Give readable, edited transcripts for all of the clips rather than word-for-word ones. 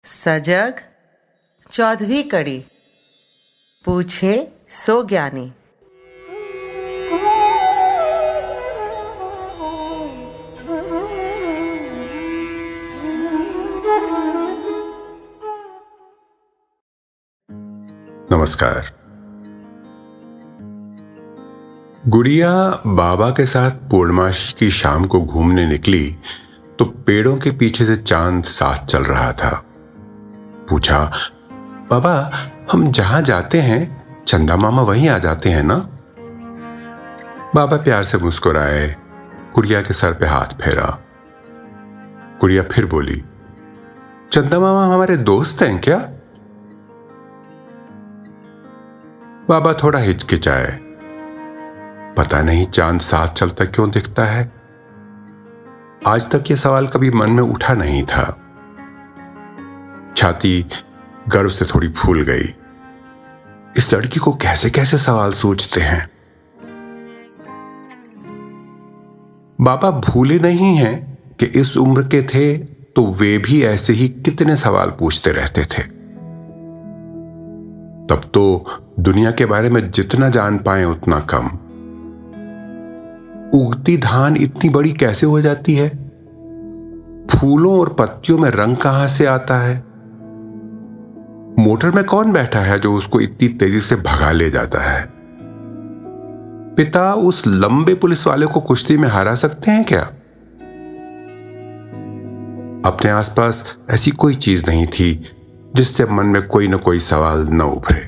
सजग 14वीं कड़ी। पूछे सो ज्ञानी। नमस्कार। गुड़िया बाबा के साथ पूर्णमासी की शाम को घूमने निकली तो पेड़ों के पीछे से चांद साथ चल रहा था। पूछा, बाबा हम जहां जाते हैं चंदा मामा वहीं आ जाते हैं ना? बाबा प्यार से मुस्कुराए, गुड़िया के सर पे हाथ फेरा। गुड़िया फिर बोली, चंदा मामा हमारे दोस्त हैं क्या? बाबा थोड़ा हिचकिचाए। पता नहीं चांद साथ चलता क्यों दिखता है। आज तक यह सवाल कभी मन में उठा नहीं था। छाती गर्व से थोड़ी फूल गई। इस लड़की को कैसे कैसे सवाल सूझते हैं। बाबा भूले नहीं हैं कि इस उम्र के थे तो वे भी ऐसे ही कितने सवाल पूछते रहते थे। तब तो दुनिया के बारे में जितना जान पाए उतना कम। उगती धान इतनी बड़ी कैसे हो जाती है? फूलों और पत्तियों में रंग कहां से आता है? मोटर में कौन बैठा है जो उसको इतनी तेजी से भगा ले जाता है? पिता उस लंबे पुलिस वाले को कुश्ती में हरा सकते हैं क्या? अपने आसपास ऐसी कोई चीज नहीं थी जिससे मन में कोई न कोई सवाल न उभरे।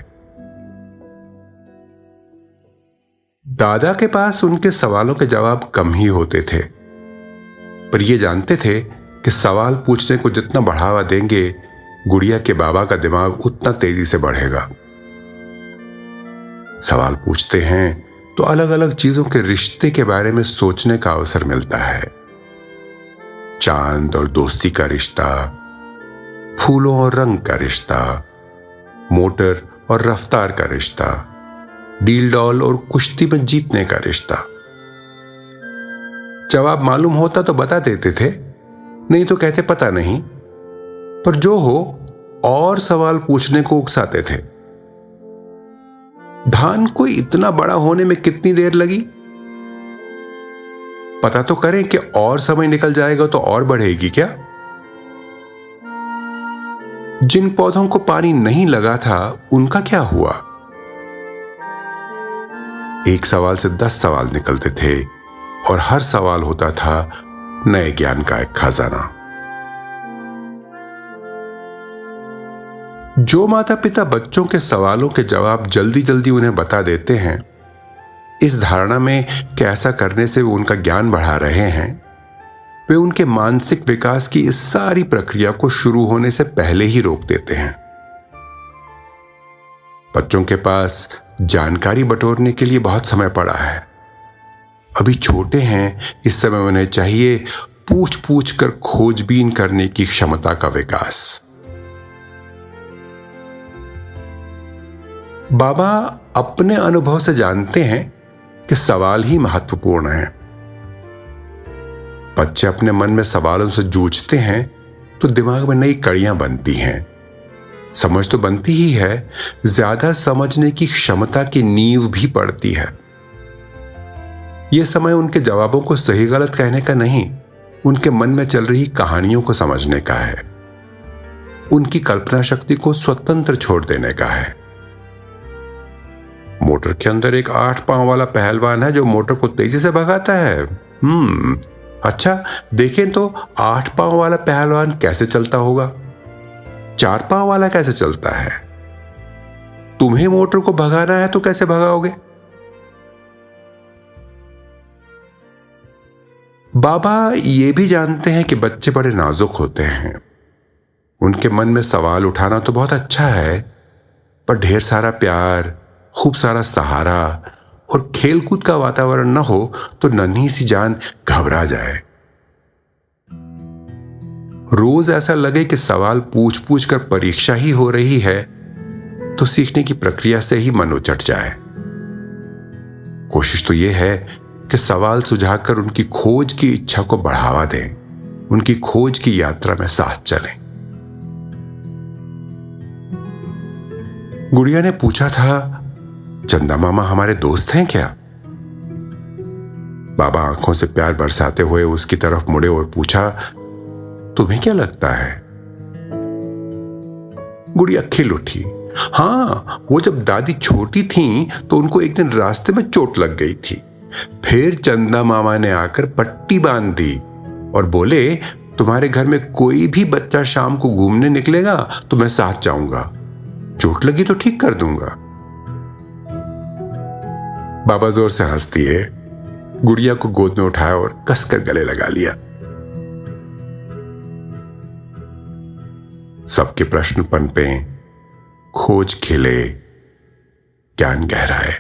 दादा के पास उनके सवालों के जवाब कम ही होते थे, पर ये जानते थे कि सवाल पूछने को जितना बढ़ावा देंगे गुड़िया के बाबा का दिमाग उतना तेजी से बढ़ेगा। सवाल पूछते हैं तो अलग अलग चीजों के रिश्ते के बारे में सोचने का अवसर मिलता है। चांद और दोस्ती का रिश्ता, फूलों और रंग का रिश्ता, मोटर और रफ्तार का रिश्ता, डील डॉल और कुश्ती में जीतने का रिश्ता। जवाब मालूम होता तो बता देते थे, नहीं तो कहते पता नहीं। पर जो हो और सवाल पूछने को उकसाते थे। धान को इतना बड़ा होने में कितनी देर लगी? पता तो करें कि और समय निकल जाएगा तो और बढ़ेगी क्या? जिन पौधों को पानी नहीं लगा था उनका क्या हुआ? एक सवाल से 10 सवाल निकलते थे और हर सवाल होता था नए ज्ञान का एक खजाना। जो माता पिता बच्चों के सवालों के जवाब जल्दी जल्दी उन्हें बता देते हैं, इस धारणा में कि ऐसा करने से वो उनका ज्ञान बढ़ा रहे हैं, वे उनके मानसिक विकास की इस सारी प्रक्रिया को शुरू होने से पहले ही रोक देते हैं। बच्चों के पास जानकारी बटोरने के लिए बहुत समय पड़ा है। अभी छोटे हैं, इस समय उन्हें चाहिए पूछ पूछ कर खोजबीन करने की क्षमता का विकास। बाबा अपने अनुभव से जानते हैं कि सवाल ही महत्वपूर्ण है। बच्चे अपने मन में सवालों से जूझते हैं तो दिमाग में नई कड़ियां बनती हैं। समझ तो बनती ही है, ज्यादा समझने की क्षमता की नींव भी पड़ती है। यह समय उनके जवाबों को सही गलत कहने का नहीं, उनके मन में चल रही कहानियों को समझने का है। उनकी कल्पना शक्ति को स्वतंत्र छोड़ देने का है। मोटर के अंदर एक 8 पांव वाला पहलवान है जो मोटर को तेजी से भगाता है। अच्छा, देखें तो 8 पांव वाला पहलवान कैसे चलता होगा? 4 पांव वाला कैसे चलता है? तुम्हें मोटर को भगाना है तो कैसे भगाओगे? बाबा ये भी जानते हैं कि बच्चे बड़े नाजुक होते हैं। उनके मन में सवाल उठाना तो बहुत अच्छा है, पर ढेर सारा प्यार, खूब सारा सहारा और खेलकूद का वातावरण न हो तो नन्ही सी जान घबरा जाए। रोज ऐसा लगे कि सवाल पूछ पूछ कर परीक्षा ही हो रही है तो सीखने की प्रक्रिया से ही मन उचट जाए। कोशिश तो यह है कि सवाल सुझाकर उनकी खोज की इच्छा को बढ़ावा दें, उनकी खोज की यात्रा में साथ चलें। गुड़िया ने पूछा था, चंदा मामा हमारे दोस्त हैं क्या? बाबा आंखों से प्यार बरसाते हुए उसकी तरफ मुड़े और पूछा, तुम्हें क्या लगता है? गुड़िया खिल उठी। हाँ, वो जब दादी छोटी थीं तो उनको एक दिन रास्ते में चोट लग गई थी। फिर चंदा मामा ने आकर पट्टी बांध दी और बोले, तुम्हारे घर में कोई भी बच्चा शाम को घूमने निकलेगा तो मैं साथ जाऊंगा, चोट लगी तो ठीक कर दूंगा। बाबा जोर से हंस दिए, गुड़िया को गोद में उठाया और कसकर गले लगा लिया। सबके प्रश्न पनपे, खोज खिले, ज्ञान गहराए।